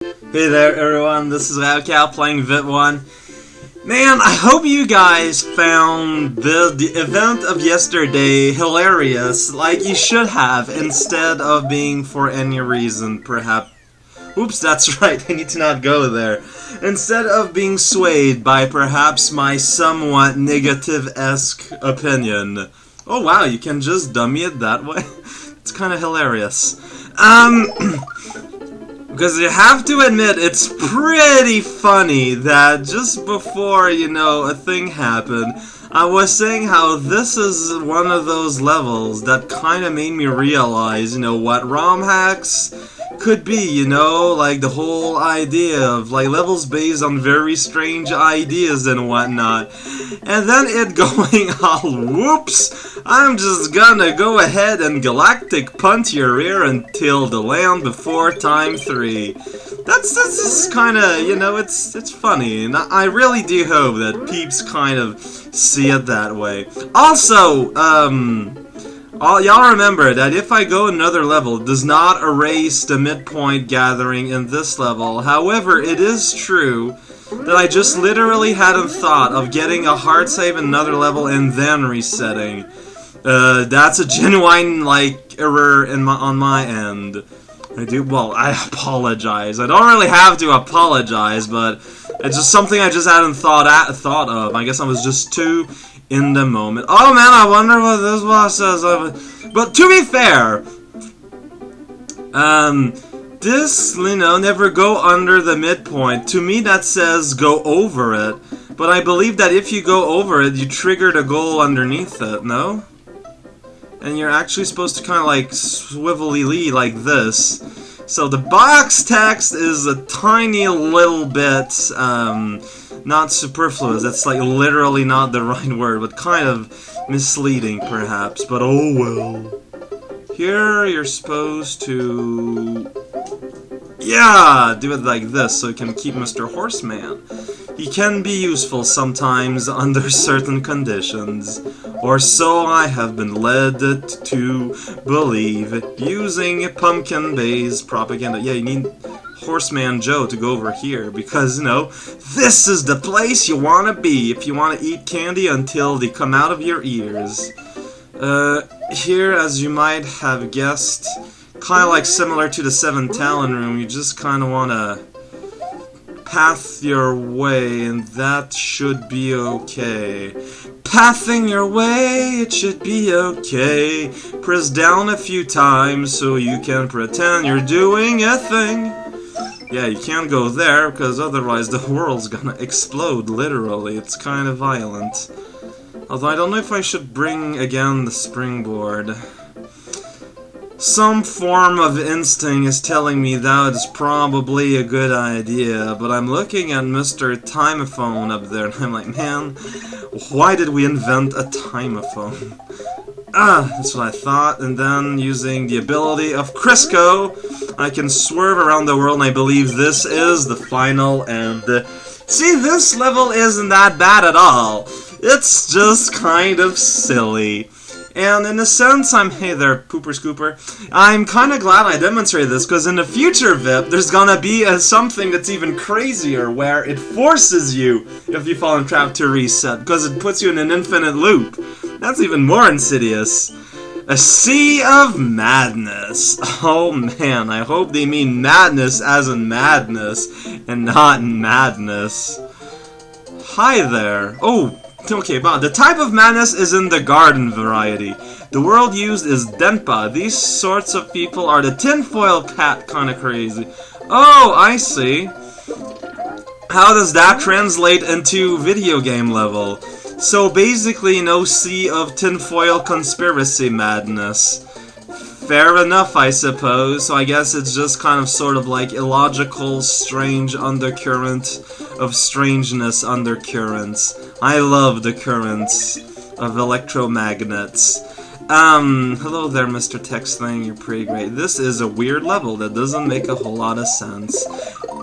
Hey there everyone, this is Raocow playing Vit1. Man, I hope you guys found the event of yesterday hilarious, like you should have, instead of being for any reason, perhaps. Oops, that's right, I need to not go there. Instead of being swayed by perhaps my somewhat negative-esque opinion. Oh wow, you can just dummy it that way? It's kinda hilarious. Because you have to admit, it's pretty funny that just before, a thing happened, I was saying how this is one of those levels that kind of made me realize, what ROM hacks could be, like the whole idea of, like, levels based on very strange ideas and whatnot. And then it going all, whoops, I'm just gonna go ahead and galactic punt your rear until the land before time 3. That's just kind of, it's funny, and I really do hope that peeps kind of see it that way. Also, y'all remember that if I go another level, it does not erase the midpoint gathering in this level. However, it is true that I just literally hadn't thought of getting a hard save in another level and then resetting. That's a genuine, error on my end. I apologize. I don't really have to apologize, but it's just something I just hadn't thought of. I guess I was just too in the moment. Oh man, I wonder what this boss says. But to be fair, this, never go under the midpoint. To me, that says go over it. But I believe that if you go over it, you trigger the goal underneath it, no? And you're actually supposed to kind of swivelly like this. So the box text is a tiny little bit, not superfluous. That's literally not the right word, but kind of misleading perhaps. But oh well. Here you're supposed to, do it like this so you can keep Mr. Horseman. He can be useful sometimes under certain conditions, or so I have been led to believe, using pumpkin-based propaganda. Yeah, you need Horseman Joe to go over here, because, this is the place you want to be if you want to eat candy until they come out of your ears. Here, as you might have guessed, kind of similar to the Seven Talon Room, you just kind of want to path your way, and that should be okay. Pathing your way, it should be okay. Press down a few times so you can pretend you're doing a thing. Yeah, you can't go there, because otherwise the world's gonna explode, literally. It's kind of violent. Although I don't know if I should bring, again, the springboard. Some form of instinct is telling me that is probably a good idea, but I'm looking at Mr. Timeophone up there, and I'm like, man, why did we invent a timeophone? That's what I thought, and then using the ability of Crisco, I can swerve around the world, and I believe this is the final end. See, this level isn't that bad at all. It's just kind of silly. And in a sense, hey there, Pooper Scooper, I'm kind of glad I demonstrated this, because in the future VIP, there's gonna be something that's even crazier, where it forces you, if you fall in trap, to reset, because it puts you in an infinite loop. That's even more insidious. A sea of madness. Oh man, I hope they mean madness as in madness, and not madness. Hi there. Oh, okay, but the type of madness is in the garden variety. The word used is denpa. These sorts of people are the tinfoil cat kind of crazy. Oh, I see. How does that translate into video game level? So basically, no sea of tinfoil conspiracy madness. Fair enough, I suppose. So I guess it's just kind of sort of illogical, strange undercurrent of strangeness undercurrents. I love the currents of electromagnets. Hello there, Mr. Text Thing, you're pretty great. This is a weird level that doesn't make a whole lot of sense.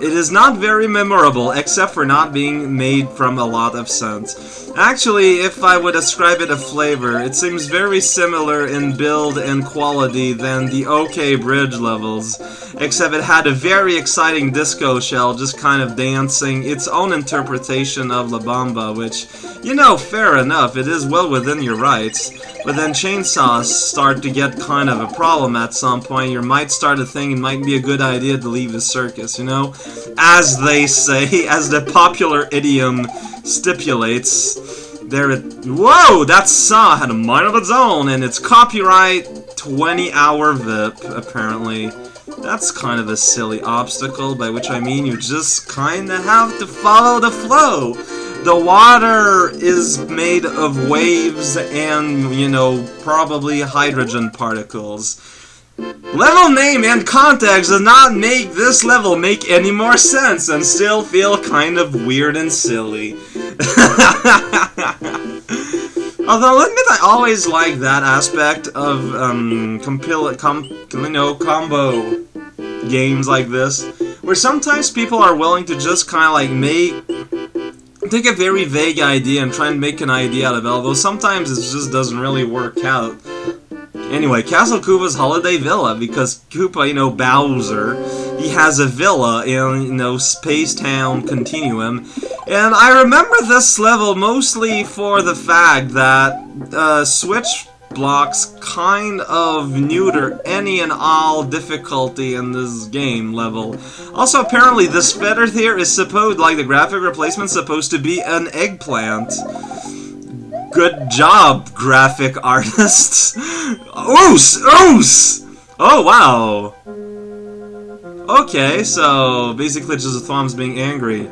It is not very memorable, except for not being made from a lot of sense. Actually, if I would ascribe it a flavor, it seems very similar in build and quality than the OK Bridge levels, except it had a very exciting disco shell just kind of dancing its own interpretation of La Bamba, which, you know, fair enough, it is well within your rights. But then chainsaws start to get kind of a problem at some point. You might start to think it might be a good idea to leave the circus, you know? As they say, as the popular idiom stipulates, whoa! That saw had a mind of its own, and it's copyright 20-hour VIP, apparently. That's kind of a silly obstacle, by which I mean you just kinda have to follow the flow. The water is made of waves and, you know, probably hydrogen particles. Level name and context does not make this level make any more sense and still feel kind of weird and silly. Although, I'll admit I always like that aspect of, combo games like this, where sometimes people are willing to just kind of like take a very vague idea and try and make an idea out of it, although sometimes it just doesn't really work out. Anyway, Castle Koopa's Holiday Villa, because Koopa, you know, Bowser, he has a villa in, you know, Space Town Continuum, and I remember this level mostly for the fact that Switch blocks kind of neuter any and all difficulty in this game level. Also, apparently this feather here is supposed, like the graphic replacement's supposed to be an eggplant. Good job, graphic artists. Oos! Oos! Oh, wow. Okay, so basically just the Thwoms being angry.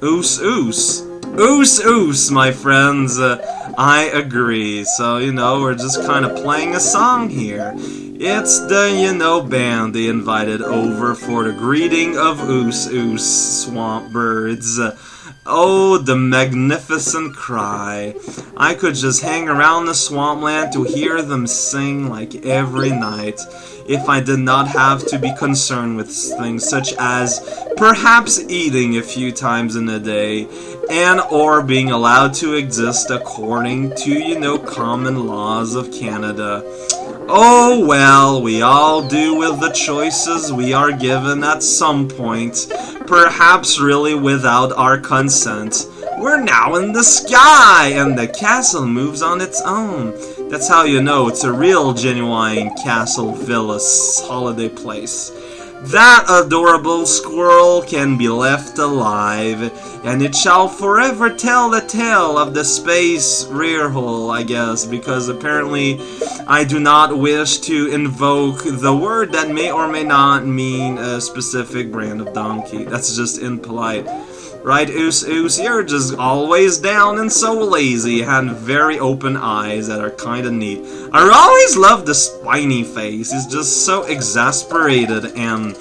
Oos, oos. Oos, oos, my friends. I agree. So, you know, we're just kind of playing a song here. It's the, you know, band they invited over for the greeting of Oos, oos, swamp birds. Oh, the magnificent cry. I could just hang around the swampland to hear them sing like every night, if I did not have to be concerned with things such as perhaps eating a few times in a day, and or being allowed to exist according to, you know, common laws of Canada. Oh well, we all do with the choices we are given at some point, perhaps really without our consent. We're now in the sky, and the castle moves on its own. That's how you know it's a real, genuine castle villa holiday place. That adorable squirrel can be left alive, and it shall forever tell the tale of the space rear hole, I guess, because apparently I do not wish to invoke the word that may or may not mean a specific brand of donkey. That's just impolite. Right, Oos Oos? You're just always down and so lazy, and very open eyes that are kinda neat. I always love the spiny face. He's just so exasperated, and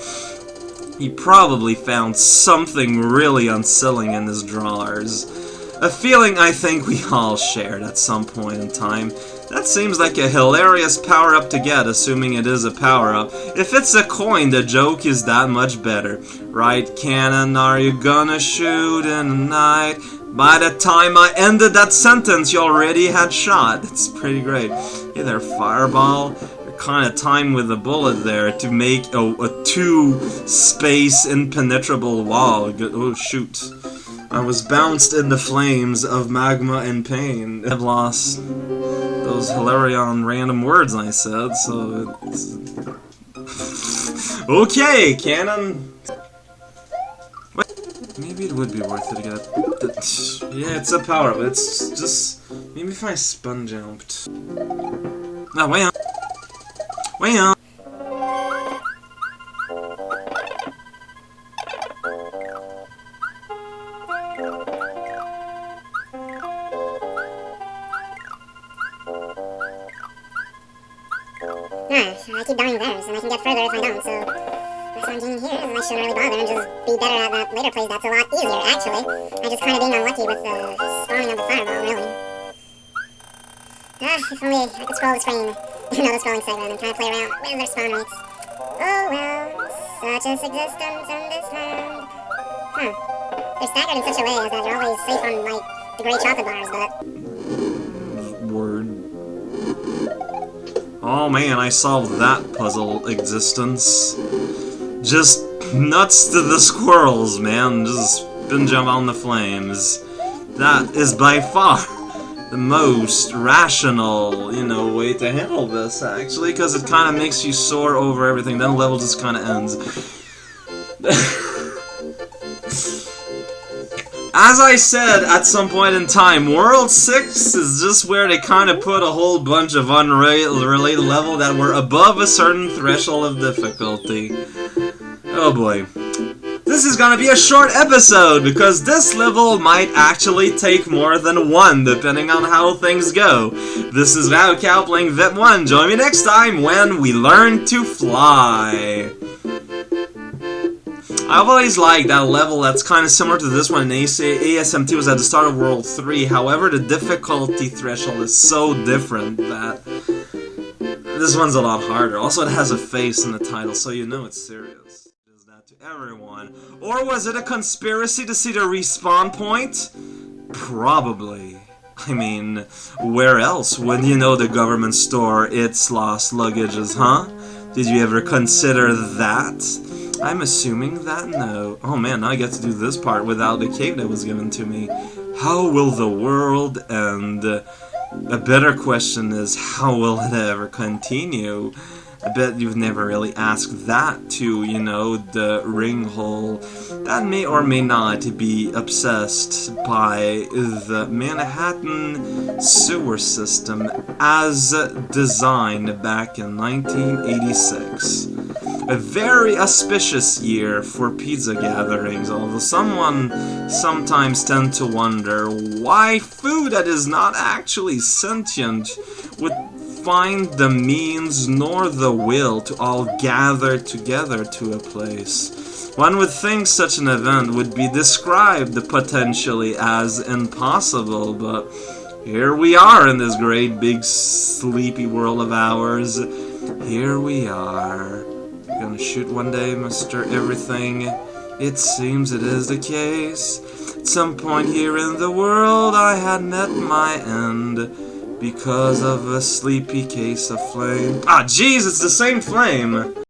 he probably found something really unsettling in his drawers. A feeling I think we all shared at some point in time. That seems like a hilarious power-up to get, assuming it is a power-up. If it's a coin, the joke is that much better. Right, cannon, are you gonna shoot in the night? By the time I ended that sentence, you already had shot. That's pretty great. Hey there, Fireball. You're kinda timed with a bullet there to make a two-space impenetrable wall. Oh, shoot. I was bounced in the flames of magma and pain. I've lost those hilarion random words I said, so it's... Okay, cannon! What? Maybe it would be worth it to get... Yeah, it's a power-up. It's just... Maybe if I spun jumped... No, wait on. Wait on. I keep dying there, and I can get further if I don't, so that's why I'm doing here, and I shouldn't really bother and just be better at that later plays. That's a lot easier, actually. I'm just kind of being unlucky with the spawning of the fireball, really. If only I could scroll the screen, you know, the scrolling segment, and kind of play around with their spawn rates. Oh well, such is existence in this land. They're staggered in such a way as that you're always safe on, like, the great chocolate bars, but... Word. Oh man, I solved that puzzle existence. Just nuts to the squirrels, man. Just spin jump on the flames. That is by far the most rational, you know, way to handle this, actually, because it kind of makes you soar over everything. Then the level just kind of ends. As I said at some point in time, World 6 is just where they kind of put a whole bunch of unrelated level that were above a certain threshold of difficulty. Oh boy. This is gonna be a short episode, because this level might actually take more than one, depending on how things go. This is raocow playing VIP1. Join me next time when we learn to fly. I've always liked that level that's kind of similar to this one in ASMT was at the start of World 3, however the difficulty threshold is so different that this one's a lot harder. Also, it has a face in the title, so you know it's serious. Is that to everyone? Or was it a conspiracy to see the respawn point? Probably. I mean, where else would you know the government store its lost luggages, huh? Did you ever consider that? I'm assuming that no. Oh man, now I get to do this part without the cave that was given to me. How will the world end? A better question is, how will it ever continue? I bet you've never really asked that to, you know, the ring hole that may or may not be obsessed by the Manhattan sewer system as designed back in 1986. A very auspicious year for pizza gatherings, although someone sometimes tend to wonder why food that is not actually sentient would find the means nor the will to all gather together to a place. One would think such an event would be described potentially as impossible, but here we are in this great big sleepy world of ours. Here we are. Gonna shoot one day, Mr. Everything. It seems it is the case. At some point here in the world I had met my end because of a sleepy case of flame. Ah, jeez, it's the same flame!